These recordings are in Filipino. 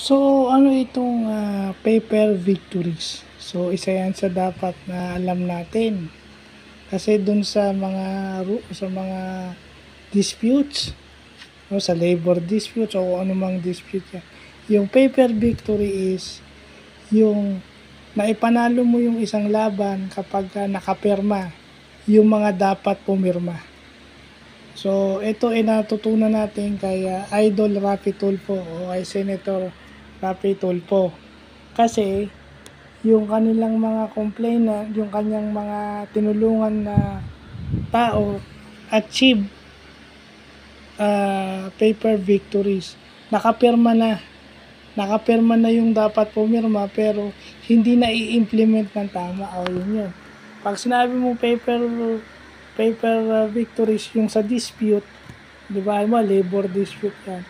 So, ano itong paper victories? So, isa yan sa dapat na alam natin. Kasi dun sa mga disputes, no, sa labor disputes o anumang dispute yan. Yung paper victory is yung naipanalo mo yung isang laban kapag nakapirma yung mga dapat pumirma. So, ito ay natutunan natin kay Idol Rapi Tulfo o kay Senator Rapi Tulfo. Kasi, yung kanilang mga complainant, yung kanyang mga tinulungan na tao, achieve paper victories. Nakapirma na yung dapat pumirma pero hindi na i-implement ng tama. O yun. Pag sinabi mo paper victories yung sa dispute, di ba, labor dispute yan.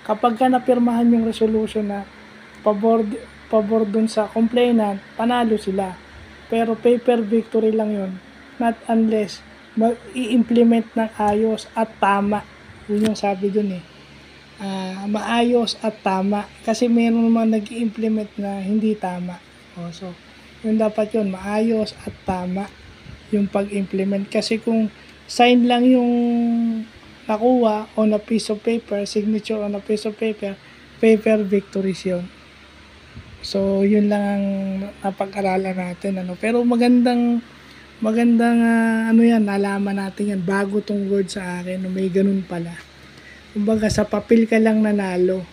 Kapag ka napirmahan yung resolution na pabor dun sa complainant, panalo sila. Pero paper victory lang yun, not unless i-implement ng ayos at tama. Yun yung sabi dun maayos at tama. Kasi meron naman nag-i-implement na hindi tama. So, yun dapat yun, maayos at tama yung pag-implement. Kasi kung sign lang yung nakuha on a piece of paper, signature on a piece of paper, paper victories yun. So, yun lang ang napag-aralan natin. Pero magandang ano yan, nalaman natin yan. Bago tong word sa akin, may ganun pala. Kumbaga, sa papel ka lang nanalo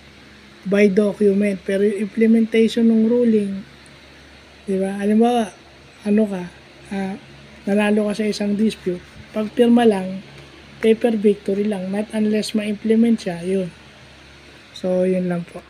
by document. Pero yung implementation ng ruling, di ba? Alam mo, nanalo ka sa isang dispute. Pag pirma lang, paper victory lang. Not unless ma-implement siya, yun. So, yun lang po.